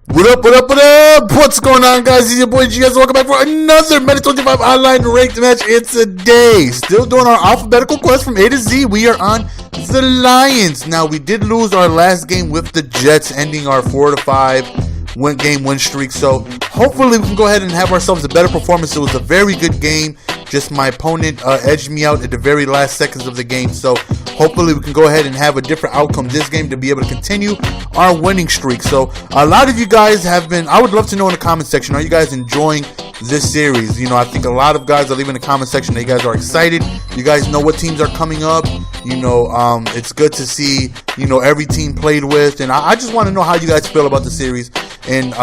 What up, what up, what up? What's going on, guys? It's your boy G. Guys, welcome back for another Madden 25 online ranked match. It's a day. Still doing our alphabetical quest from A to Z. We are on the Lions. Now, we did lose our last game with the Jets, ending our 4-5 game win streak. So, hopefully, we can go ahead and have ourselves a better performance. It was a very good game. Just my opponent edged me out at the very last seconds of the game. So, hopefully, we can go ahead and have a different outcome this game to be able to continue our winning streak. So, a lot of you guys have been, I would love to know in the comment section, are you guys enjoying this series? You know, I think a lot of guys are leaving in the comment section that you guys are excited. You guys know what teams are coming up. You know, it's good to see, you know, every team played with. And I just want to know how you guys feel about the series in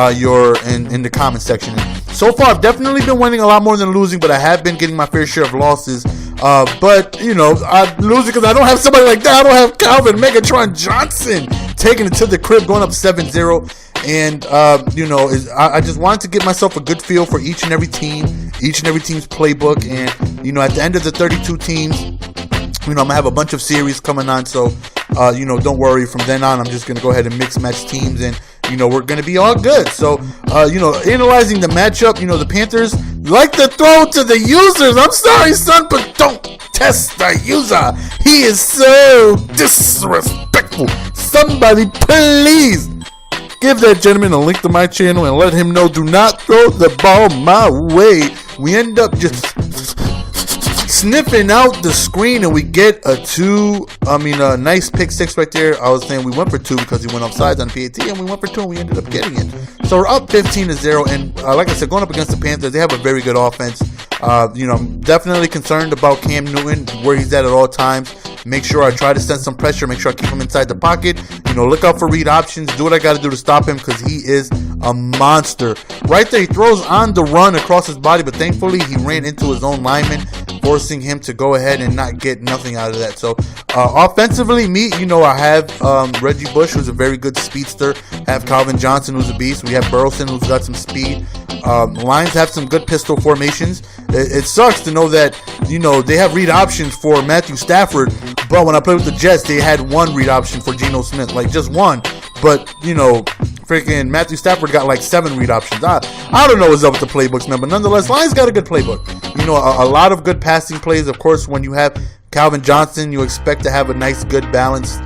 in the comment section. So far, I've definitely been winning a lot more than losing, but I have been getting my fair share of losses. But, you know, I'm losing because I don't have somebody like that. I don't have Calvin Megatron Johnson taking it to the crib, going up 7-0. And, you know, I just wanted to get myself a good feel for each and every team's playbook. And, you know, at the end of the 32 teams, you know, I'm going to have a bunch of series coming on. So, you know, don't worry. From then on, I'm just going to go ahead and mix match teams, and, you know, we're going to be all good. So, you know, analyzing the matchup, you know, the Panthers like to throw to the users. I'm sorry, son, but don't test the user. He is so disrespectful. Somebody please give that gentleman a link to my channel and let him know, do not throw the ball my way. We end up just sniffing out the screen, and we get a nice pick six right there. I was saying we went for 2 because he went offsides on PAT, and we went for 2 and we ended up getting it. So we're up 15-0, and like I said, going up against the Panthers, they have a very good offense. You know, I'm definitely concerned about Cam Newton, where he's at all times. Make sure I try to send some pressure, make sure I keep him inside the pocket. You know, look out for read options, do what I got to do to stop him, because he is a monster. Right there, he throws on the run across his body, but thankfully he ran into his own lineman, forcing him to go ahead and not get nothing out of that. So, offensively, you know, I have Reggie Bush, who's a very good speedster. Have Calvin Johnson, who's a beast. We have Burleson, who's got some speed. Lions have some good pistol formations. It sucks to know that, you know, they have read options for Matthew Stafford, but when I played with the Jets, they had one read option for Geno Smith, like just one. But, you know, freaking Matthew Stafford got like 7 read options. I don't know what's up with the playbooks, man, but nonetheless, Lions got a good playbook. You know, a lot of good passing plays. Of course, when you have Calvin Johnson, you expect to have a nice, good, balanced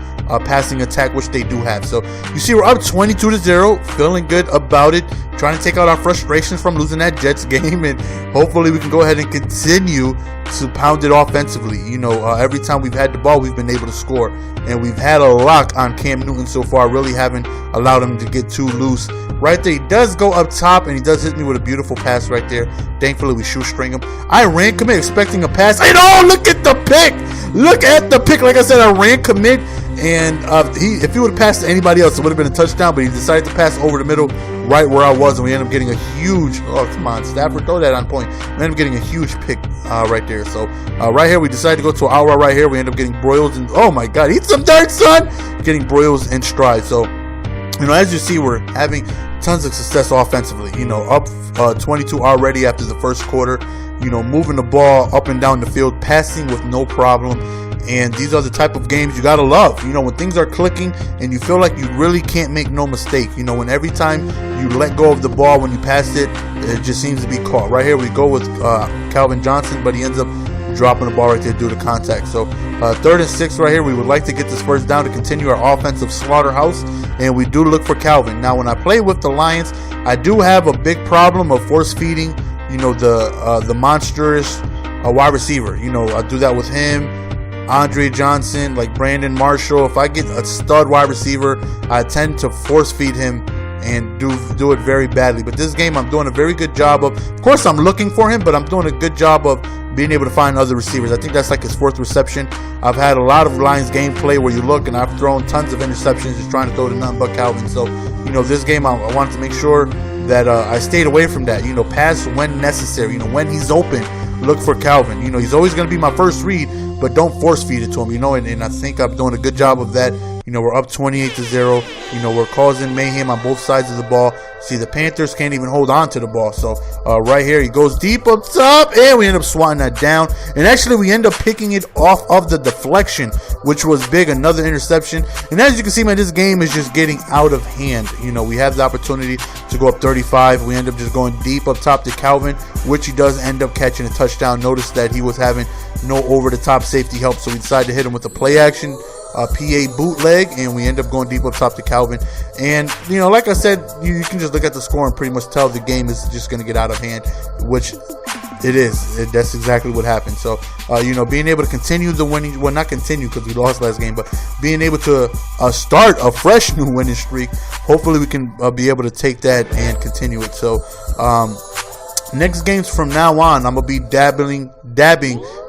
passing attack, which they do have. So you see, we're up 22-0, feeling good about it, trying to take out our frustrations from losing that Jets game, and hopefully we can go ahead and continue to pound it offensively. You know, every time we've had the ball, we've been able to score, and we've had a lock on Cam Newton so far. Really haven't allowed him to get too loose. Right there, he does go up top, and he does hit me with a beautiful pass right there. Thankfully, we shoestring him. I ran commit expecting a pass, and oh, look at the pick! Look at the pick. Like I said, I ran commit, and if he would have passed to anybody else, it would have been a touchdown, but he decided to pass over the middle right where I was, and we ended up getting a huge, oh, come on, Stafford, throw that on point. We ended up getting a huge pick right there. So right here, we decided to go to our right here. We ended up getting Broyles, and oh my God, eat some dirt, son! Getting Broyles in stride. So, you know, as you see, we're having tons of success offensively. You know, up 22 already after the first quarter. You know, moving the ball up and down the field, passing with no problem. And these are the type of games you gotta love. You know, when things are clicking and you feel like you really can't make no mistake. You know, when every time you let go of the ball, when you pass it, it just seems to be caught. Right here we go with Calvin Johnson, but he ends up dropping the ball right there due to contact. So 3rd and 6 right here. We would like to get this first down to continue our offensive slaughterhouse, and we do look for Calvin. Now, when I play with the Lions, I do have a big problem of force feeding, you know, the monstrous wide receiver. You know, I do that with him, Andre Johnson, like Brandon Marshall. If I get a stud wide receiver, I tend to force feed him and do it very badly. But this game, I'm doing a very good job of course, I'm looking for him, but I'm doing a good job of being able to find other receivers. I think that's like his 4th reception. I've had a lot of Lions gameplay where you look, and I've thrown tons of interceptions just trying to throw to nothing but Calvin. So, you know, this game, I wanted to make sure that I stayed away from that. You know, pass when necessary. You know, when he's open, look for Calvin. You know, he's always going to be my first read, but don't force feed it to him, you know, and I think I'm doing a good job of that You know, we're up 28-0. You know, we're causing mayhem on both sides of the ball. See, the Panthers can't even hold on to the ball. So right here, he goes deep up top, and we end up swatting that down. And actually, we end up picking it off of the deflection, which was big. Another interception. And as you can see, man, this game is just getting out of hand. You know, we have the opportunity to go up 35. We end up just going deep up top to Calvin, which he does end up catching a touchdown. Notice that he was having no over-the-top safety help, so we decided to hit him with a play action PA bootleg, and we end up going deep up top to Calvin. And, you know, like I said, you can just look at the score and pretty much tell the game is just going to get out of hand, which it is. That's exactly what happened. So, you know, being able to continue the winning, well, not continue because we lost last game, but being able to start a fresh new winning streak, hopefully we can be able to take that and continue it. So, next games from now on, I'm gonna be dabbing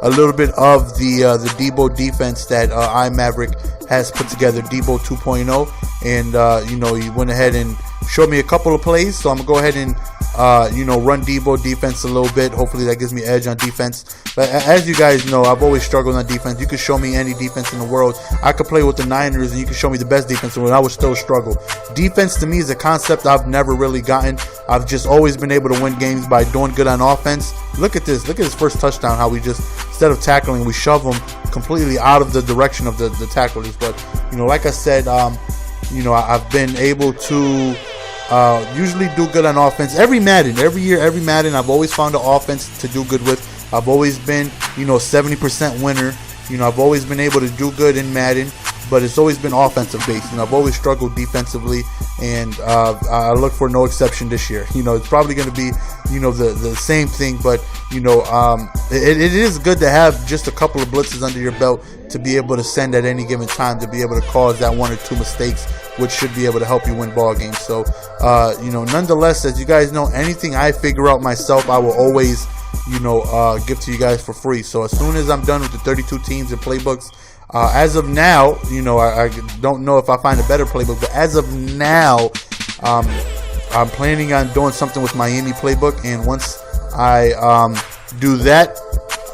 a little bit of the Debo defense that iMaverick has put together, Debo 2.0, and you know, he went ahead and showed me a couple of plays, so I'm gonna go ahead and you know, run Debo defense a little bit. Hopefully that gives me edge on defense. But as you guys know, I've always struggled on defense. You could show me any defense in the world. I could play with the Niners and you could show me the best defense and I would still struggle. Defense to me is a concept I've never really gotten. I've just always been able to win games by doing good on offense. Look at this. Look at his first touchdown, how we just, instead of tackling, we shove him completely out of the direction of the tacklers. But, you know, like I said, you know, I've been able to usually do good on offense. Every year, every Madden, I've always found an offense to do good with. I've always been, you know, 70% winner. You know, I've always been able to do good in Madden, but it's always been offensive based. You know, I've always struggled defensively, and I look for no exception this year. You know, it's probably going to be, you know, the same thing, but, you know, it is good to have just a couple of blitzes under your belt to be able to send at any given time, to be able to cause that one or two mistakes, which should be able to help you win ball games. So, you know, nonetheless, as you guys know, anything I figure out myself, I will always, you know, give to you guys for free. So as soon as I'm done with the 32 teams and playbooks, as of now, you know, I don't know if I find a better playbook, but as of now, I'm planning on doing something with Miami playbook, and once I do that,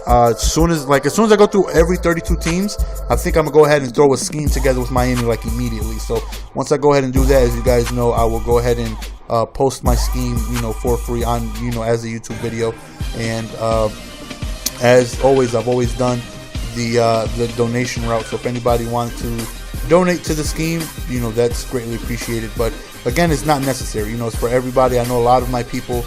as soon as I go through every 32 teams, I think I'm gonna go ahead and throw a scheme together with Miami like immediately. So once I go ahead and do that, as you guys know, I will go ahead and post my scheme, you know, for free on, you know, as a YouTube video. And as always, I've always done the donation route. So if anybody wants to donate to the scheme, you know, that's greatly appreciated. But again, it's not necessary. You know, it's for everybody. I know a lot of my people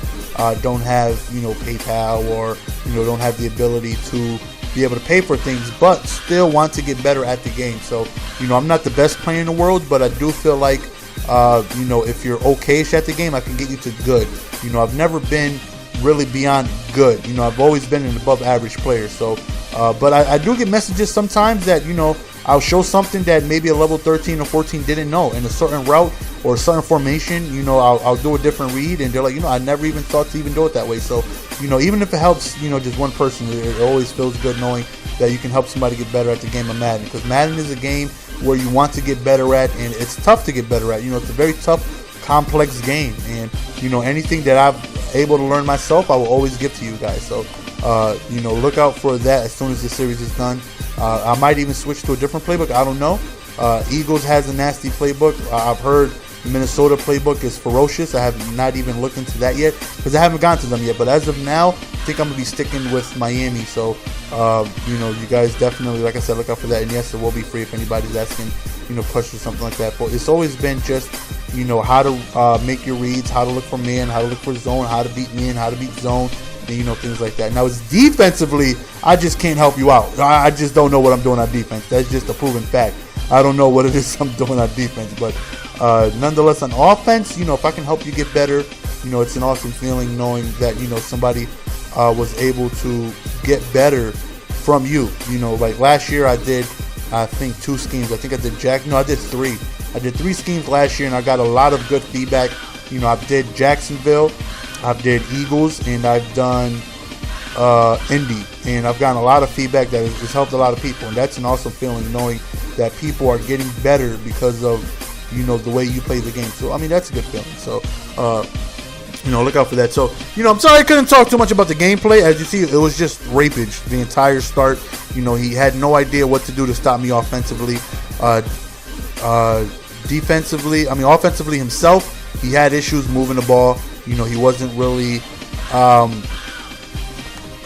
don't have, you know, PayPal, or, you know, don't have the ability to be able to pay for things, but still want to get better at the game. So, you know, I'm not the best player in the world, but I do feel like, you know, if you're okay-ish at the game, I can get you to good. You know, I've never been really beyond good. You know, I've always been an above average player. So, but I do get messages sometimes that, you know, I'll show something that maybe a level 13 or 14 didn't know in a certain route or a certain formation. You know, I'll do a different read, and they're like, you know, I never even thought to even do it that way. So, you know, even if it helps, you know, just one person, it always feels good knowing that you can help somebody get better at the game of Madden, because Madden is a game where you want to get better at, and it's tough to get better at. You know, it's a very tough, complex game, and, you know, anything that I've able to learn myself, I will always give to you guys. So, you know, look out for that as soon as the series is done. I might even switch to a different playbook. I don't know. Eagles has a nasty playbook. I've heard Minnesota playbook is ferocious. I have not even looked into that yet because I haven't gone to them yet. But as of now, I think I'm going to be sticking with Miami. So, you know, you guys definitely, like I said, look out for that. And yes, it will be free if anybody's asking, you know, questions or something like that. But it's always been just, you know, how to make your reads, how to look for man, how to look for zone, how to beat man, how to beat zone, and, you know, things like that. Now, it's defensively, I just can't help you out. I just don't know what I'm doing on defense. That's just a proven fact. I don't know what it is I'm doing on defense. But nonetheless, on offense, you know, if I can help you get better, you know, it's an awesome feeling knowing that, you know, somebody was able to get better from you. You know, like last year I did, I think, 2 schemes. I think I did I did 3. I did 3 schemes last year, and I got a lot of good feedback. You know, I did Jacksonville, I've did Eagles, and I've done Indy, and I've gotten a lot of feedback that has helped a lot of people, and that's an awesome feeling knowing that people are getting better because of, you know, the way you play the game. So, I mean, that's a good feeling. So, you know, look out for that. So, you know, I'm sorry I couldn't talk too much about the gameplay. As you see, it was just rapage the entire start. You know, he had no idea what to do to stop me offensively. Defensively, I mean, offensively himself, he had issues moving the ball. You know, he wasn't really, I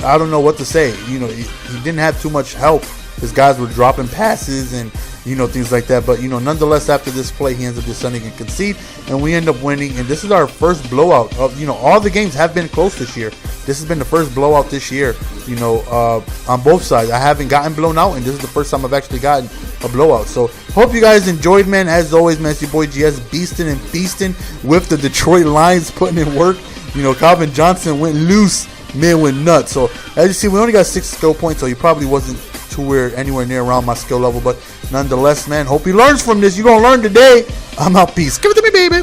don't know what to say. You know, he didn't have too much help. His guys were dropping passes and, you know, things like that. But, you know, nonetheless, after this play, he ends up descending and concede, and we end up winning. And this is our first blowout of, you know, all the games have been close this year. This has been the first blowout this year, you know, on both sides. I haven't gotten blown out, and this is the first time I've actually gotten a blowout. So hope you guys enjoyed, man. As always, man, it's your boy GS beasting and feasting with the Detroit Lions, putting in work. You know, Calvin Johnson went loose, man went nuts. So as you see, we only got 6 skill points, so he probably wasn't anywhere near around my skill level. But nonetheless, man, hope he learns from this. You're gonna learn today. I'm out. Peace. Give it to me, baby.